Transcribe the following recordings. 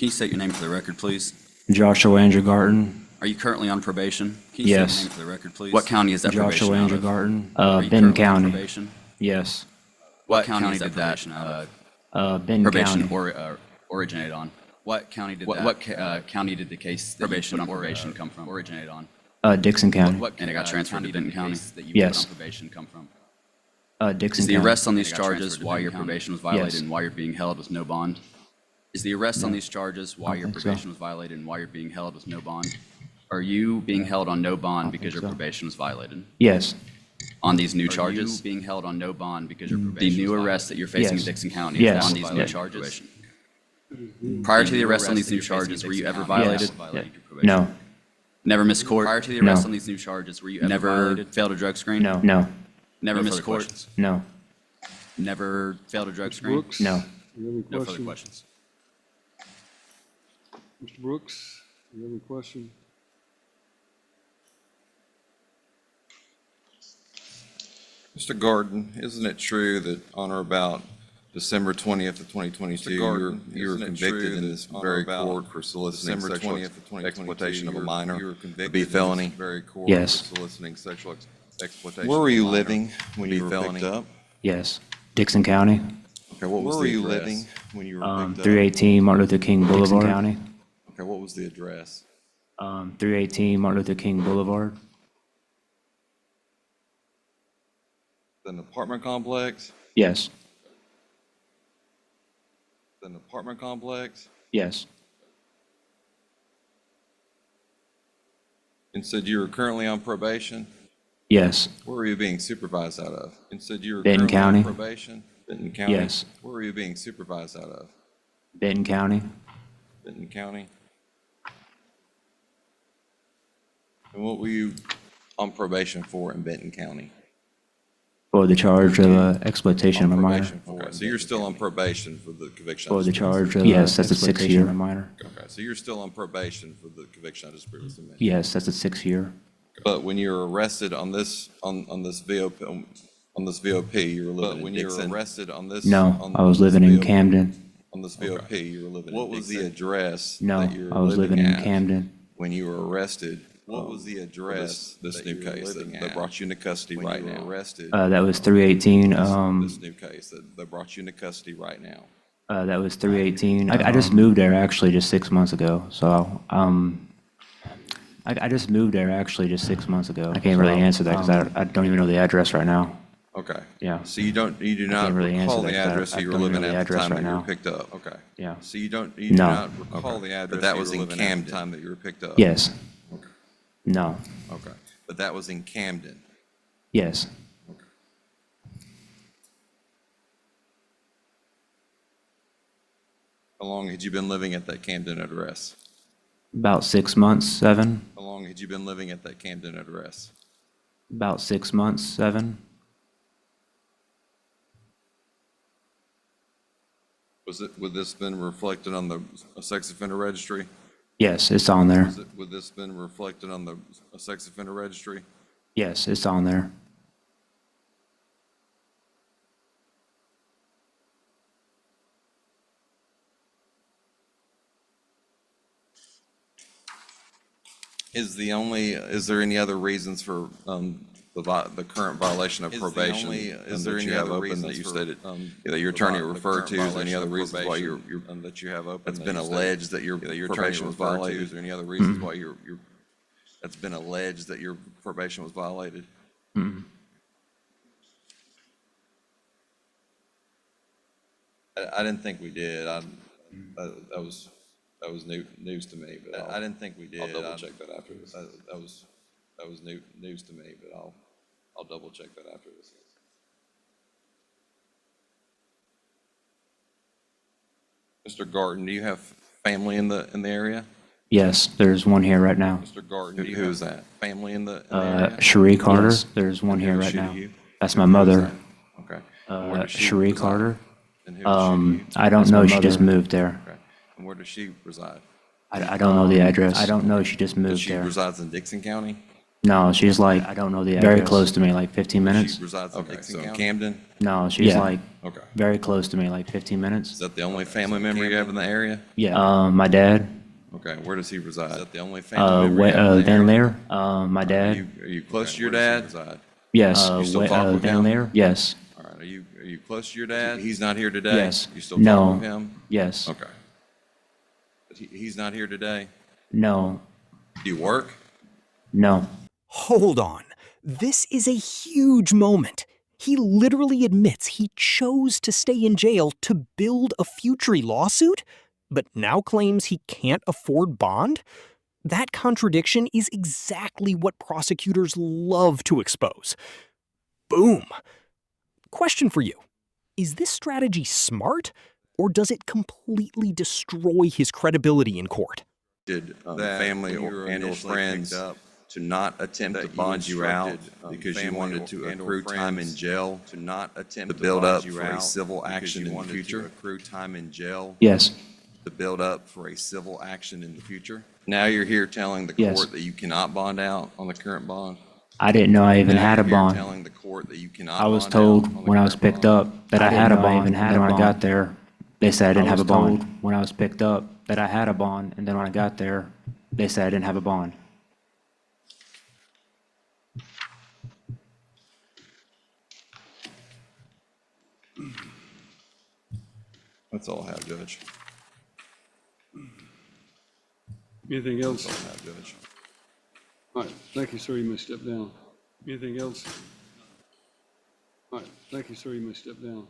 Can you state your name for the record, please? Joshua Andrew Garton. Are you currently on probation? Can you Yes. state your name for the record, please? What county is that probation Joshua out Andrew of? Garton. Are you Benton currently on County. probation? Yes. What county is that probation out of? Benton Probation County. originate on? What county did county did the case that probation on probation come from? Originate on? Dixon County. And it got transferred to Benton County? Yes. On probation come from? Dixon Is the County. arrest on these charges why your probation was violated Yes. and why you're being held with no bond? Is the arrest on these charges why your think so. probation was violated and why you're being held with no bond? Are you being held on no bond because your so. probation was violated? Yes. On these new charges? Are you being held on no bond because your probation the new arrest that you're facing in Yes. Dixon County Yes. on these new Yes. charges? Prior to the arrest on these new charges, were you ever violated? No. Never missed court? Prior to the arrest No. on these new charges, were you ever violated? Failed a drug screen? No. No. Never No missed further court? questions. No. Never failed a drug screen? Brooks? No. You have any No further question? questions. Mr. Brooks, you have any question? Mr. Garden, isn't it true that on or about December 20th of 2022, you were convicted in this very court for soliciting sexual exploitation of a minor to be felony? Yes. Soliciting sexual exploitation. Where were you living when you were picked up? Yes. Dixon County. Okay, what was the address? Where were you living when you were picked up? 318 Martin Luther King Boulevard. Dixon County. Okay, what was the address? 318 Martin Luther King Boulevard. An apartment complex? Yes. An apartment complex? Yes. And said you were currently on probation? Yes. Where were you being supervised out of? And said you were Benton currently on County. probation? Benton County? Yes. Where were you being supervised out of? Benton County. Benton County? And what were you on probation for in Benton County? For the charge of exploitation of a minor. Probation for. Okay, so you're still on probation for the conviction? I For the just charge of previously yes, that's a 6-year minor. mentioned? Okay, so you're still on probation for the conviction I just previously mentioned? Yes, that's a 6-year. But when you were arrested on this VOP, you were living in Dixon? When you were arrested on this? No, I was living in Camden. On this VOP, you were living in Dixon? What was the address No, that you were I was living in at Camden. when you were arrested? What was the address this new case that brought you into custody right now? Arrested. That was 318. This new case that brought you into custody right now. That was 318. I just moved there actually just 6 months ago. So I just moved there actually just 6 months ago. I can't really answer that because I don't even know the address right now. Okay. Yeah. So you do not really answer recall that the 'cause address I you were don't living know the at the address time right that you were now. picked up? Okay. Yeah. So you do No. not recall the address But that was in Camden at the time that you were picked up? Yes. Okay. No. Okay. But that was in Camden? Yes. Okay. How long had you been living at that Camden address? About 6 months, 7. How long had you been living at that Camden address? About 6 months, 7. Would this been reflected on the sex offender registry? Yes, it's on there. Would this been reflected on the sex offender registry? Yes, it's on there. Is there any other reasons for the current violation of probation? Is there any other reasons that you stated, that your attorney referred to? Is there any other reasons why that you have open? It's been alleged that your probation was violated. Is there any other reasons why that's been alleged that your probation was violated? I didn't think we did. That was news to me, but I didn't think we did. I'll double check that after this. That was news to me, but I'll double check that after this. Mr. Garton, do you have family in the area? Yes, there's one here right now. Mr. Garton, who is that? Family in the area? Cherie Carter. Yes. There's one here Who is right she to now. you? That's my Who is mother. that? Okay. And where does she Cherie reside? Carter. And who is she to you? I don't That's know. my She just mother. moved there. Okay. And where does she reside? I don't know the address. I don't know. She just Does moved she there. resides in Dixon County? No, she's like, I don't know the address. Very close to me, like 15 minutes. She resides in Dixon County? Camden? No, she's like Okay. very close to me, like 15 minutes. Is that the only family member you have in the area? Yeah. My dad. Okay, where does he reside? Is that the only family member you have in the Down area? there. My dad. Are you close to your dad? Yes. You still talk with down him? there. Yes. All right, are you close to your dad? He's not here today? Yes. You still No. talk with him? Yes. Okay. But he's not here today? No. Do you work? No. Hold on. This is a huge moment. He literally admits he chose to stay in jail to build a future lawsuit, but now claims he can't afford bond? That contradiction is exactly what prosecutors love to expose. Boom. Question for you. Is this strategy smart, or does it completely destroy his credibility in court? Did family or friends to not attempt to bond you out because you wanted to accrue time in jail to not attempt to build up for a civil action in the future? Accrue time in jail Yes. to build up for a civil action in the future? Now you're here telling the Yes. court that you cannot bond out on the current bond? I didn't know I even Now had a you're here bond. telling the court that you cannot I was bond told out on the when I was current picked bond? up that I had a bond, and then when I got there, they said I didn't have a bond. told When I was picked up that I had a bond, and then when I got there, they said I didn't have a bond. That's all I have, Judge. Anything That's else? all I have, Judge. All right, thank you, sir. You may step down. Anything else? All right, thank you, sir. You may step down.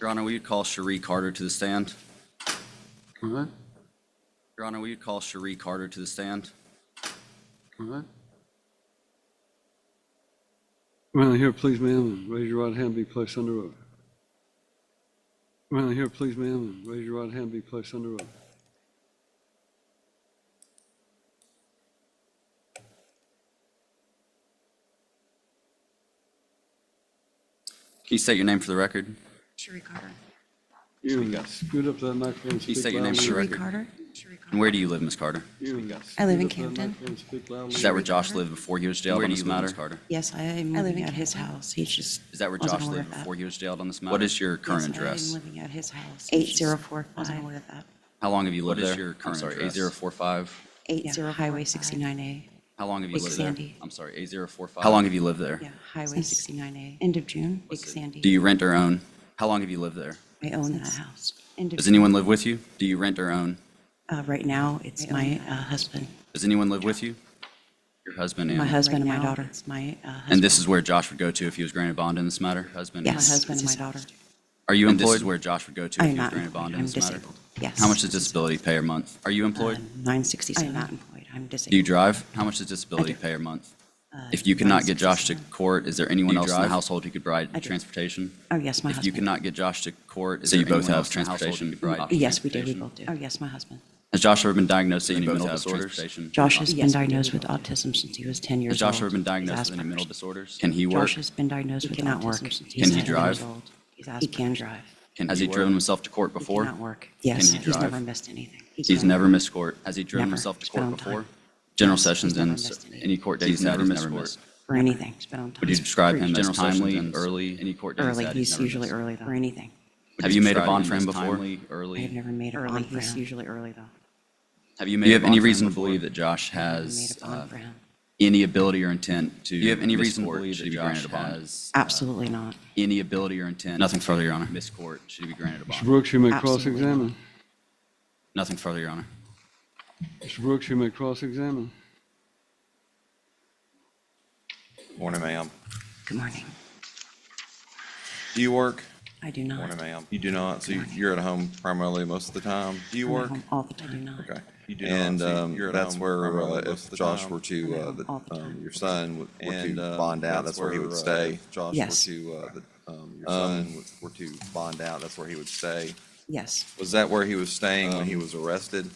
Your Honor, will you call Cherie Carter to the stand? All right, Your Honor, will you call Cherie Carter to the stand? all right. Around here, please, ma'am, and raise your right hand, be placed under oath. Around here, please, ma'am, and raise your right hand, be placed under oath. Can you state your name for the record? Cherie Carter. You can scoot up to that microphone and Can you speak state your name for the loudly. Cherie record? Carter. Cherie Carter. And where do you live, Ms. Carter? You can I live in scoot up to that Camden. microphone and speak loudly. Is that where Josh lived before he was jailed on this matter? Ms. Carter? Yes, I am I live living in at his Camden. house. He just Is that where wasn't Josh aware lived of that. before he was jailed on this matter? What is your current Yes, address? I am living at his house. He just 8045. wasn't aware of that. How long have you lived there? What is your I'm sorry, 8045? Yeah, Highway 69A. How long have you Big lived there? Sandy. I'm sorry, 8045? How long have you lived there? Yeah, Highway Since 69A. End of June. Big Sandy. Do you rent or own? How long have you lived there? I own that Since house. End of Does June. anyone live with you? Do you rent or own? Right now, it's my husband. Does anyone live with you? Your husband and? My husband and Right my now, daughter. It's my husband. And this is where Josh would go to if he was granted bond in this matter? Husband and? My husband and my daughter. Are you And employed? this This is where Josh would go to I if am he was not granted employed. bond in I'm this matter? disabled. Yes. How much does disability pay a month? Are you employed? 967. I am not employed. I'm disabled. Do you drive? How much does disability pay a month? If you cannot get Josh to court, is there anyone else in the household who could provide transportation? Oh, yes, my If husband. you cannot get Josh to court, is there anyone else in the household who could provide Yes, we do. We transportation? both do. Oh, yes, my husband. Has Josh ever been diagnosed with any mental disorders? Josh has been diagnosed with autism since he was 10 years Has old. Josh ever been He's diagnosed with any Asperger's. mental disorders? Can he work? Josh has been diagnosed with cannot autism work. since Can he's he 10 drive? years old. He's He can drive. Has he driven himself to court He before? cannot work. Yes, he he's drive? never missed anything. He's never missed court. Has he driven Never. himself to He's been court on time. before? General Yes, sessions he's never and missed anything. any court days he's never missed court. For anything. He's been on time. Would you describe him as General timely, sessions, early, any court days Early. that He's never usually missed? early though. For anything. Have you made a bond for him before? I have never made a bond for him. He's usually early though. Do you have any reason to believe that Josh I never has made a bond for him. any ability or intent to? Do you have any reason to believe that Josh has? Absolutely not. Any ability or intent? Nothing further, Your Honor. Miss Court, should he be granted a Mr. bond? Brooks, you may Absolutely cross-examine. Nothing further, Your Honor. Mr. Brooks, you may cross-examine. Morning, ma'am. Good morning. Do you work? I do not. Morning, ma'am. You do not, so you're at home primarily most of the time? Do you I'm at work? home all the time. I do not. Okay. And that's where, if Josh were to, All the time. your son were to bond out, that's where he would stay? Josh were Yes. to, your son were to bond out, that's where he would stay? Yes, Was that where he was staying when he was arrested?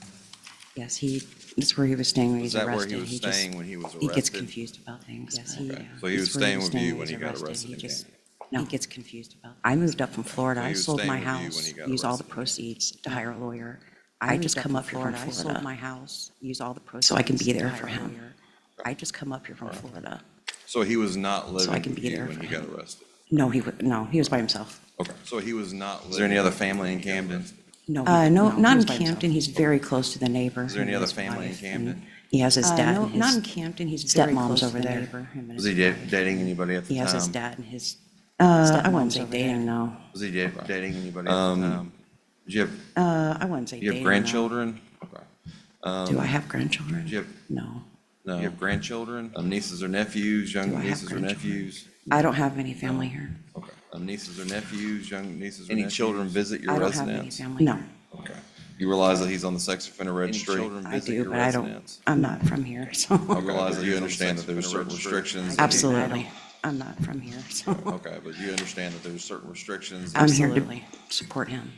yes, that's where he was staying when he Was was that where arrested. he was just- staying when he was He gets arrested? confused about things. Yes, Okay. So he was staying with you when he got arrested He and just, no, he gets confused about. I moved up from Florida. So he I was sold staying my with you when house, he got used all the arrested. proceeds to hire a lawyer. I just come up here from Florida. I sold my house, used all the proceeds. So I can be there for him. I just come up here from Florida. So he was not I living can with be you there when for he got him. arrested? No, he was by himself. Okay. So he was not living. Is there any other family in Camden? No, not in Camden. He's very close to the neighbor. Is there any him and other his family in wife, Camden? and He has his dad. no, and his not in Camden. He's very close over there. Him and Was his he wife. dating anybody at the He time? has his dad and his. I wouldn't say dating. No. Was he dating anybody at the time? Did you have, I wouldn't say do you dating. have grandchildren? Okay. No. Do I have grandchildren? Do you have, No. no. You have grandchildren? Nieces or nephews, Do I young have nieces or grandchildren? nephews? I don't have any family here. Okay. Nieces or nephews, young nieces or nephews? Any children visit your I don't have any residence? family. No. Okay. You realize that he's on the sex offender registry? I do, but I don't. I'm not from here, so. I realize that you understand that there's certain restrictions. Absolutely. I'm not from here, so. Okay, but you understand that there's certain restrictions. I'm here to support him.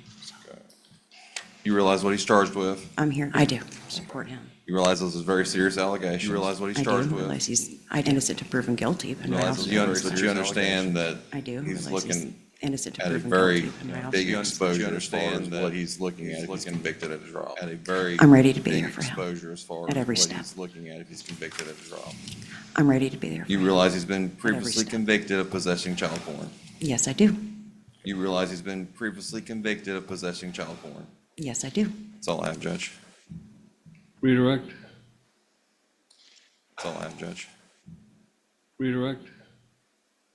You realize what he's charged with? I'm here. I do support him. You realize those are very serious allegations? You realize what he's I do charged with? realize he's innocent to proven guilty, but You I realize also. that you understand that I do he's realize he's looking innocent to at a proven very guilty. but I also- big exposure as far understand as that what he's looking at if he's convicted at a trial. At a very I'm ready to be big there for him exposure as far at as every what step. he's looking at if he's convicted at a trial. I'm ready to be there for You him. realize he's been every previously step. convicted of possessing child porn. Yes, I do. You realize he's been previously convicted of possessing child porn. Yes, I do. That's all I have, Judge. Redirect, That's all I have, Judge. redirect.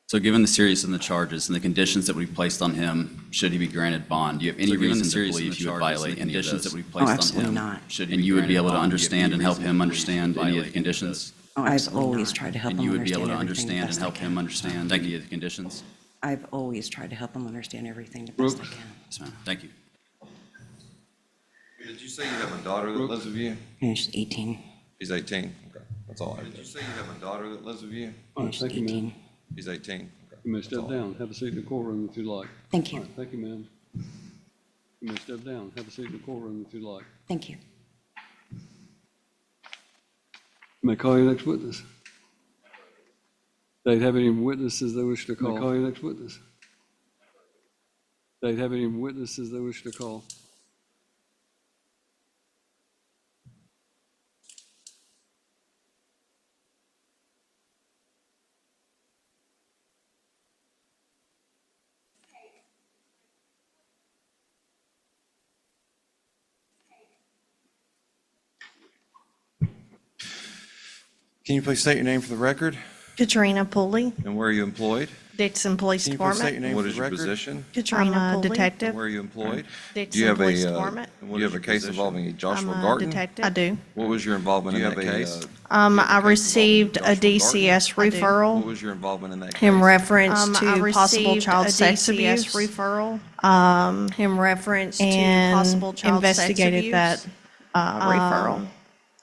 So given the seriousness of the charges and the conditions that we've placed on him, should he be granted bond? Do you have any reason to believe he would violate any of those? That we've placed on absolutely him? not. And you would be able to understand and help him understand any of the conditions? I've always tried to help him And you would be able understand to everything the understand and best I help him can. understand any of the conditions? I've always tried to help him understand everything the best I Brooks. can. Yes, ma'am. Thank you. Did you say you have a daughter that lives with you? And she's 18. She's 18. Okay, that's all I have. Did you say you have a daughter that lives with you? All And right, she's thank you, ma'am. 18. She's 18. Okay. You may step down, have a seat in the courtroom if you'd like. Thank All you. right, thank you, ma'am. You may step down, have a seat in the courtroom if you'd like. Thank you. You may call your next witness. They'd have any witnesses they wish to call. May call your next witness. They'd have any witnesses they wish to call. Can you please state your name for the record Katrina Pulley, and where are you employed? Dixon Police Can you please state your Department. name What for is the your record? position? I'm a detective. Where are you employed? Do you Dixon have Police a, Department. do you have a case involving a I'm Joshua a Garton? detective. I do. What was your involvement in that case? I received a DCS What referral was your involvement in that case? in reference I to possible received child a sex DCS abuse. In reference to and possible child sex abuse. investigated that, referral.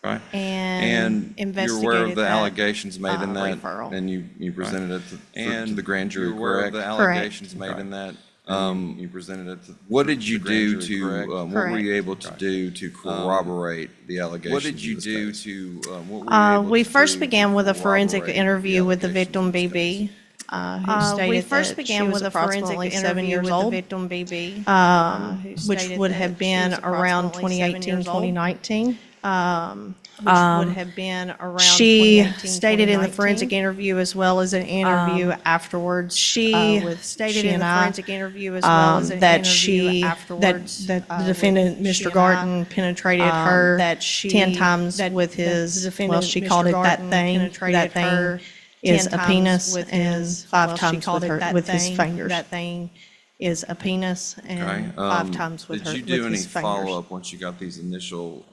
Right. And you're aware of investigated the that, allegations made in that? referral. And you presented it to the grand jury, you're aware of correct? the allegations made in that? You presented it to. What did you the grand do jury, to, correct? what were you able to do to corroborate the allegations? What did you in this do case? to, what were you able We to first do began to with a forensic corroborate interview with the allegations victim in this BB, case? who stated we first that began she was with a forensic approximately 7 interview years with the old, victim BB, which would have been around 2018, 2019. which would have been around she stated in the forensic interview as well as an interview afterwards. She stated in the forensic interview as well as an interview afterwards that the defendant, Mr. Garten, penetrated her 10 times with his. Well, she called it that thing. That thing is a penis, and 5 times with his fingers. That thing is a penis, and 5 times with her with his fingers. Did you do any follow-up once you got these initial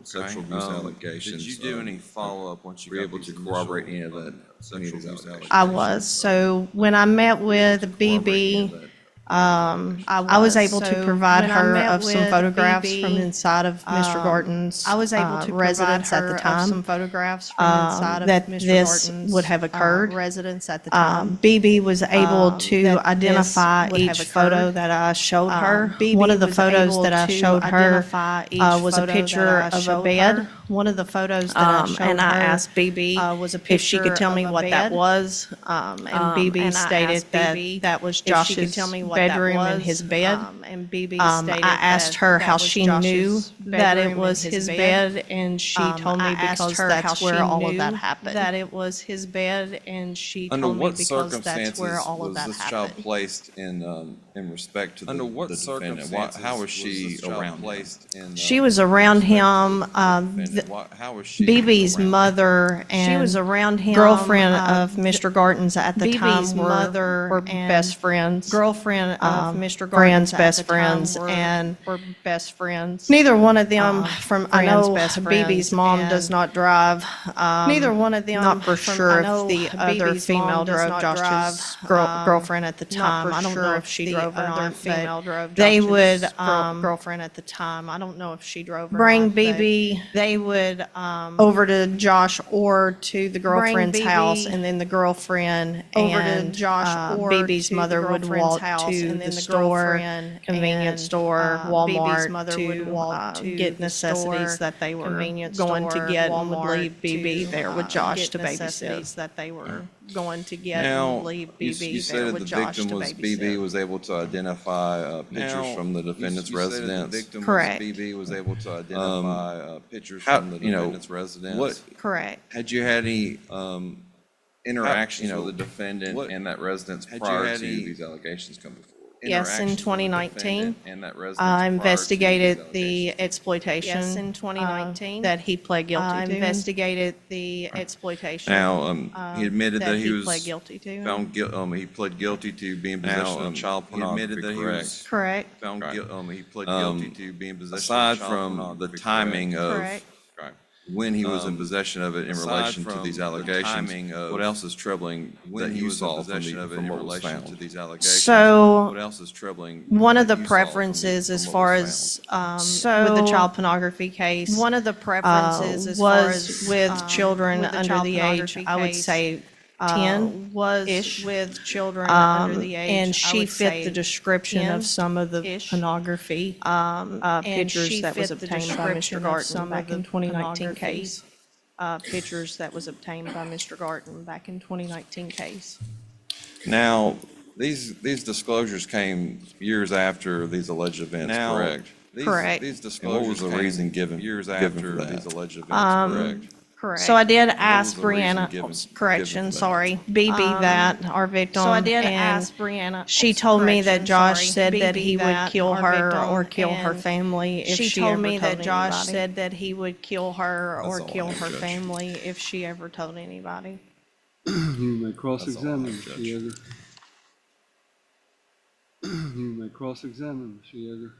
sexual abuse allegations? Did you do any follow-up once you were able to corroborate any of that sexual abuse allegations? I was. So when I met with BB, I was able to provide her of some photographs from inside of Mr. Garten's residence at the time. Some photographs from inside of Mr. Garten's would have occurred. Residence at the time. BB was able to identify each photo that I showed her. One of the photos that I showed her was a picture of a bed. One of the photos that I showed her, and I asked BB was if she could tell me what that was, and BB stated that that was Josh's bedroom and his bed. And BB stated I asked her how she knew that it was his bed, and she told me because that's where all of that happened. That it was his bed, and she told me because that's where all of that happened. Under what circumstances was this child placed in respect to the defendant? How was she around him? She was around him. How was she? BB's mother and she was around him. Girlfriend of Mr. Garten's at the time were best friends. Girlfriend of Mr. Garten's best friends and were best friends. Neither one of them I know BB's mom does not drive. Neither one of them. Not for sure if the other female drove Josh's girlfriend at the time. I don't know if she drove or not. But they would girlfriend at the time. I don't know if she drove or not. Bring BB. They would over to Josh or to the girlfriend's house, and then the girlfriend and Josh or BB's mother would walk to the store, convenience store, Walmart to get necessities that they were going to get, and would leave BB there with Josh to babysit. That they were going to get and leave BB there with Josh to babysit. Now, you said the victim was able to identify pictures from the defendant's residence. Correct. BB was able to identify pictures from the defendant's residence. Correct. Had you had any interactions with the defendant and that residence prior to these allegations coming forward? Yes, in 2019, I investigated the exploitation. Yes, in 2019, that he pled guilty to. I investigated the exploitation. Now, he admitted that he was pled guilty to. found guilty. He pled guilty to being in possession of child pornography. He admitted that he was correct. Found guilty. He pled guilty to being in possession of child pornography. Aside from the timing of Correct. when he was in possession of it in relation to these allegations, what else is troubling that you saw from what was found? So, What else is troubling? one of the preferences as far as, with the child pornography case. One of the preferences as far as with children under the age, I would say 10-ish. With children under the age, and she fit the description of some of the pornography pictures that was obtained by Mr. Garten back in 2019 case. Pictures that was obtained by Mr. Garten back in 2019 case. Now, these disclosures came years after these alleged events, correct? Correct. These disclosures. And what was the reason given years after these alleged events, correct? Correct. So I did ask Brianna, sorry, BB that, our victim. So I did ask Brianna. She told me that Josh said that he would kill her or kill her family if she ever told anybody. She told me that Josh said that he would kill her or kill her family if she ever told anybody. You may cross-examine, Mr. Yeager. You may cross-examine, Mr. Yeager.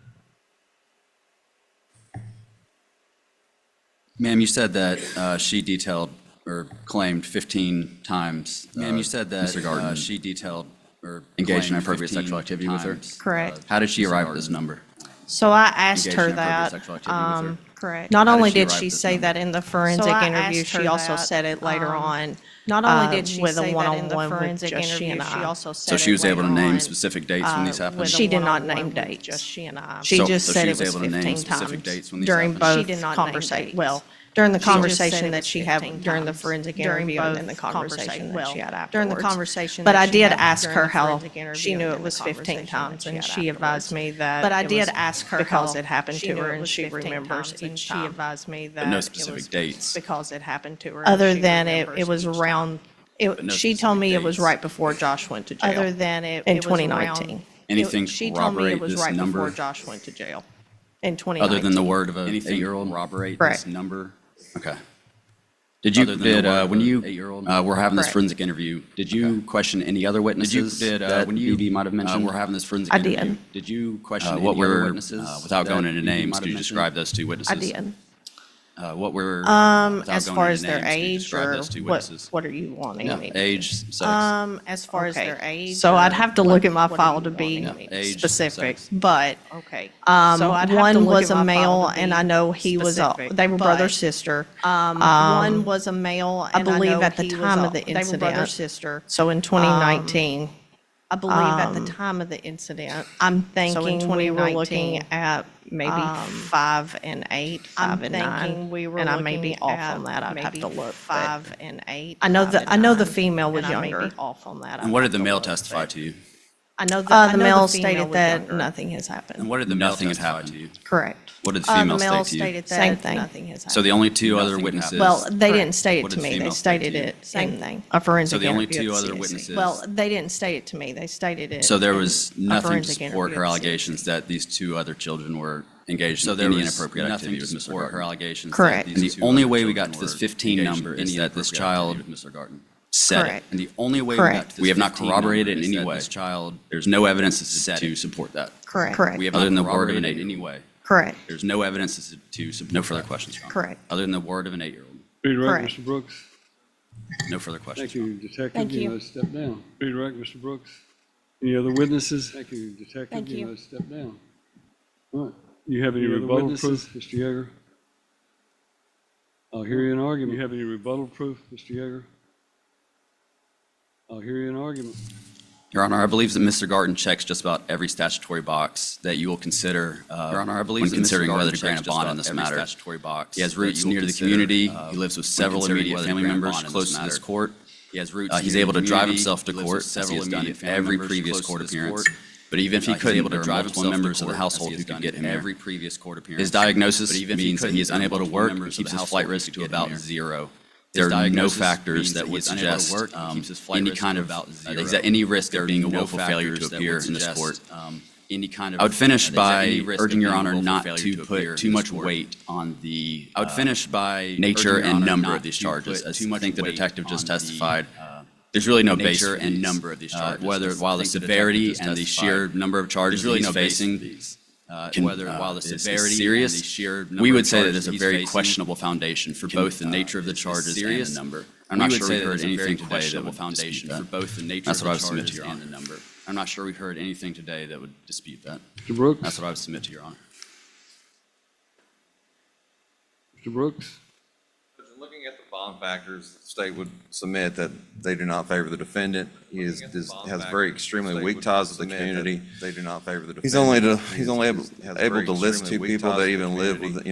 Ma'am, you said that she detailed or claimed 15 times. Ma'am, you said that Mr. Garten she detailed or engaged in inappropriate sexual activity with her. Correct. How did she arrive at this number? So I asked Engaged her in inappropriate that. sexual activity with her. Correct. Not How only did did she she arrive at say this that in the forensic interview, she also said it later on. Not only did she say that in the forensic interview, she also said it later on. So she was able to name specific dates when these happened? She did not name dates. Just she and I. She just said it was 15 times during both conversations. Well, during the conversation that she had during the forensic interview and then the conversation that she had afterwards. During the conversation. But I did ask her how she knew it was 15 times, and she advised me that. But I did ask her because it happened to her and she remembers and she advised me that But no it specific was dates. because it happened to her. Other than it was around, no she told me it was specific right before Josh went to jail. Other than in 2019. Anything She told me it corroborate was this right number? before Josh went to jail in 2019. Other than the word of an 8-year-old? Corroborate this Correct. number? Okay. When you were having this Correct. forensic interview, did you question any other witnesses that BB might have mentioned? We're having this forensic I interview. did. Did you question What any other were, witnesses? without going that into BB names, might could you have describe mentioned? those two witnesses? I did. What were, As far as their age describe or those two what, witnesses? what are you wanting Yeah, me to? age, sex. As far as Okay. their age. So I'd have to look at my file to be age, specific, sex. but, Okay. one was a male and I know he was they were brother, sister. One was a male and I believe at the time of the incident. They were brother, sister. So in 2019. I believe at the time of the incident. I'm thinking we were looking at maybe 5 and 8, 5 and 9. We were and I may be off on that. I'd have to look. 5 and 8. I know the female was younger. I may be off on that. And what did the male testify to you? I know the male stated that nothing has And happened. what did the male testify to you? Correct. What did the female The male state to you? stated that nothing has happened. So the only two other witnesses. Well, they didn't state it What to did me. They female state to stated you? it same thing. A forensic So the only interview two at other CSC. witnesses. Well, they didn't state it to me. They stated it. So there in was a nothing to forensic support interview her at CSC. allegations that these two other children were engaged So in there any was inappropriate nothing activity to with Mr. support her Garten. allegations. Correct. that And these the two only other way we children got to this were 15 engaged number in is any that this inappropriate child activity with Mr. Garten. said it. Correct. And the only way Correct. we got to this We have not 15 corroborated number it in is any that way. This child, there's no evidence Said to it. support that. Correct. Correct. We have Other not than the word of corroborated an it in 8-year-old. any way. Correct. There's no evidence to support No further that. questions, Your Honor. Correct. Other than the word of an 8-year-old. Read the record, Correct. Mr. Brooks. No further questions. Thank you, Detective. Thank you. may step down. Read the record, Mr. Brooks. Any other witnesses? Thank you, Detective. Thank you. may step down. All right. You have any rebuttal proof, Mr. Yeager? I'll hear you in argument. You have any rebuttal proof, Mr. Yeager? I'll hear you in argument. Your Honor, I believe that Mr. Garten checks just about every statutory box that you will consider Your Honor, I believe when that Mr. considering Garten whether to checks grant a just bond about in this every matter. statutory box He has that roots you will near the consider, community. uh, He lives with when several considering immediate whether to family grant a members bond in close this to this matter. court. He has roots He's near able the to drive community. himself to He lives court, with as several he has done immediate in family every members previous close to court this appearance. court. But even if he He's couldn't, able to there are drive multiple himself to members of the court, household as he who has could done get in him here. every previous court appearance. His diagnosis But even if he means that he is couldn't, unable to multiple work, members of keeps the his flight household risk could to get him about here. 0. His There are no diagnosis factors means that he would is unable to suggest work and keeps his flight any risk kind to of, about 0. any risk There of being being a no willful failure to factors that appear would in this suggest, court. any kind of. I would finish is there by any risk urging of Your being a Honor willful not failure to appear put in too this much court? weight on the I would finish by nature urging Your and Honor number not of these to charges. put As too I much think the weight detective just on the, testified, there's really no base nature for and these. number of these charges. Whether, As I while the think the detective severity just and the testified, sheer number of charges there's really that no he's base for facing, these. while the is severity serious, and the sheer number we of would say that charges there's a he's very facing questionable foundation for both the nature of the is charges and serious. the number. I'm We not would sure say we've that heard there's anything very today that questionable would foundation dispute for that. both the nature That's of what I the would submit charges to Your and Honor. the number. I'm not sure we've heard anything today that would dispute that. Mr. Brooks? That's what I would submit to Your Honor. Mr. Brooks? Looking at the bond factors, the state would submit that they do not favor the defendant. He has very extremely weak ties with the community. They do not favor the defendant. He's only able to list two people that even live with,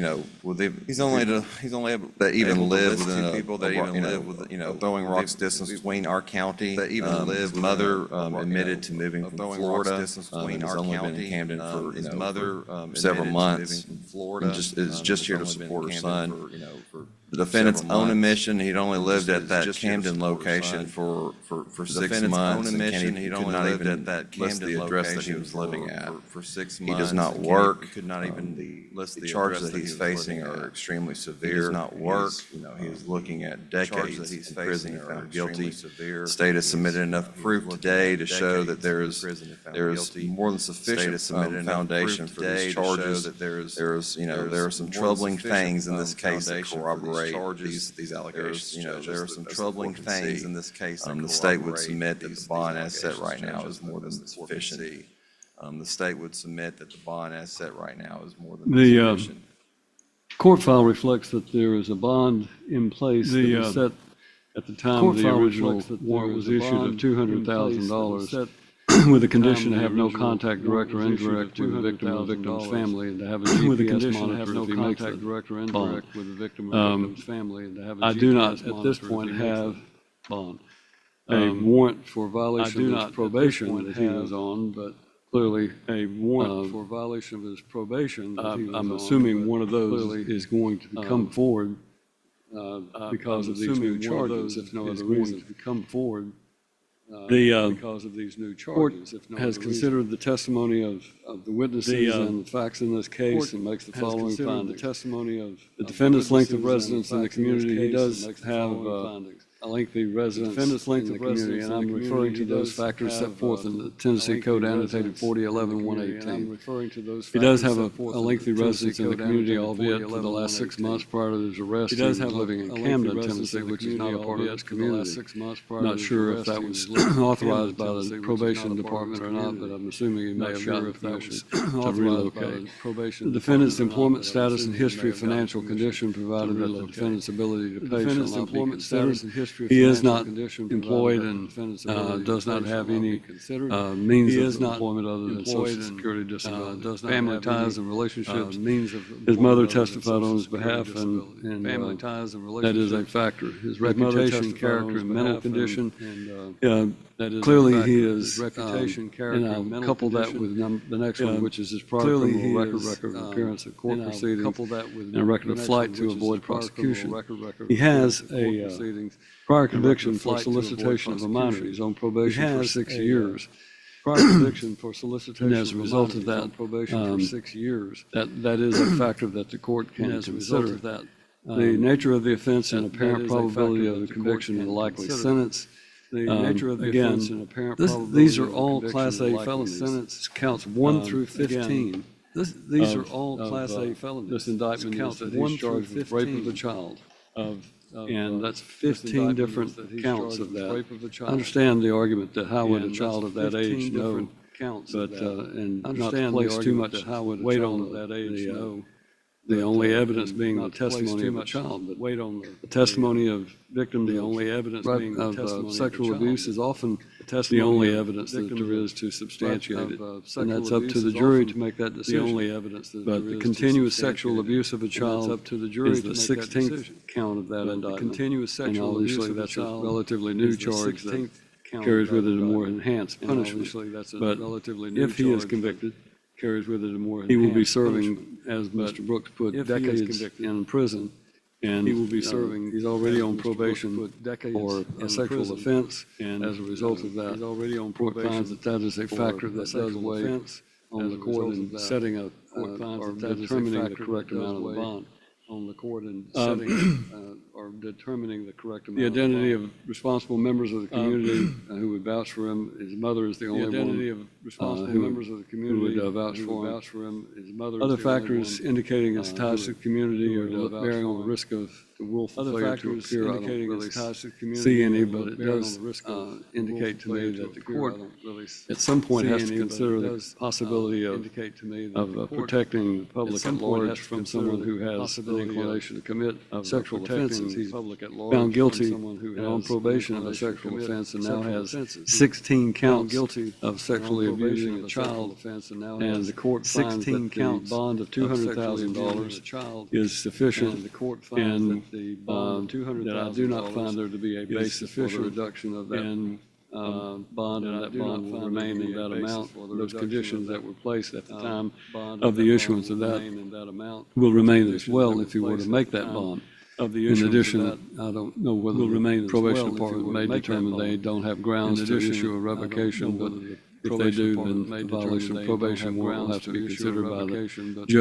he's only able that even live within people that even live with, throwing rocks distance between our county. That even live. His mother admitted to moving from Florida. He's only been in Camden for, his mother several months. And is just here to support her son. The defendant's own admission, he'd only lived at that Camden location for 6 months. And he'd only lived at that Camden location that he was living at for 6 months. He does not work. Could not even list the charges that he's facing are extremely severe. He does not work. He is looking at decades in prison. He found guilty. The state has submitted enough proof today to show that there is more than sufficient foundation for these charges. There are some troubling things in this case that corroborate these allegations. There are some troubling things in this case. The state would submit that the bond as set right now is more than sufficient. The state would submit that the bond as set right now is more than sufficient. Court file reflects that there is a bond in place that was set at the time of the original warrant was issued of $200,000 with a condition to have no contact direct or indirect with the victim or the victim's family and to have a GPS monitor if he makes a bond. I do not at this point have bond. A warrant for violation of his probation that he was on, but clearly a warrant for violation of his probation. I'm assuming one of those is going to come forward because of these new charges, if no other reason to come forward. Because of these new charges. Court has considered the testimony of the witnesses and the facts in this case and makes the following findings. The testimony of the defendant's length of residence in the community. He does have a lengthy residence in the community, and I'm referring to those factors set forth in the Tennessee Code annotated 4011-118. He does have a lengthy residence in the community, albeit for the last 6 months prior to his arrest. He does have living in Camden, Tennessee, which is not a part of this community. Not sure if that was authorized by the probation department or not, but I'm assuming he may have gotten permission to relocate. The defendant's employment status and history of financial condition provided that the defendant's ability to pay shall not be considered. He is not employed and does not have any means of employment other than Social Security disability. Family ties and relationships. His mother testified on his behalf, and that is a factor. His reputation, character, and mental condition. Clearly, he is, and I'll couple that with the next one, which is his prior criminal record of appearance at court proceedings, and a record of flight to avoid prosecution. He has a prior conviction for solicitation of a minor. He's on probation for 6 years. Prior conviction for solicitation. And as a result of that, probation for 6 years. That is a factor that the court can consider. The nature of the offense and apparent probability of the conviction and the likely sentence. The nature of the offense and apparent probability. These are all Class A felonies. Sentence counts 1 through 15. These are all Class A felonies. This indictment counts 1 charged with rape of a child. And that's 15 different counts of that. I understand the argument that how would a child of that age know, but, and not to place too much weight on that age, the only evidence being the testimony of a child, but the testimony of victims, the only evidence being of sexual abuse is often the only evidence that there is to substantiate it. And that's up to the jury to make that decision. But the continuous sexual abuse of a child is the 16th count of that indictment. And obviously that's a relatively new charge that carries with it a more enhanced punishment. But if he is convicted, carries with it a more enhanced he will be serving, as Mr. Brooks put, decades in prison. And he will be serving, he's already on probation for a sexual offense. And as a result of that, the court finds that that is a factor that does weigh on the court in setting up or determining the correct amount of the bond. On the court in setting or determining the correct amount. The identity of responsible members of the community who would vouch for him. His mother is the only one. The identity of responsible members of the community who would vouch for him. His mother. Other factors indicating his ties to the community or bearing on the risk of the willful failure to appear. I don't really see any, but it does indicate to me that the court at some point has to consider the possibility of protecting the public at large from someone who has an inclination to commit sexual offenses. He's found guilty and on probation of a sexual offense and now has 16 counts of sexually abusing a child. And the court finds that the bond of $200,000 is sufficient, and that I do not find there to be a basis for the reduction of that bond, and that bond will remain in that amount. Those conditions that were placed at the time of the issuance of that will remain as well if you were to make that bond. In addition, I don't know whether the probation department may determine they don't have grounds to issue a revocation, but if they do, then the violation of probation will have to be considered by the judge.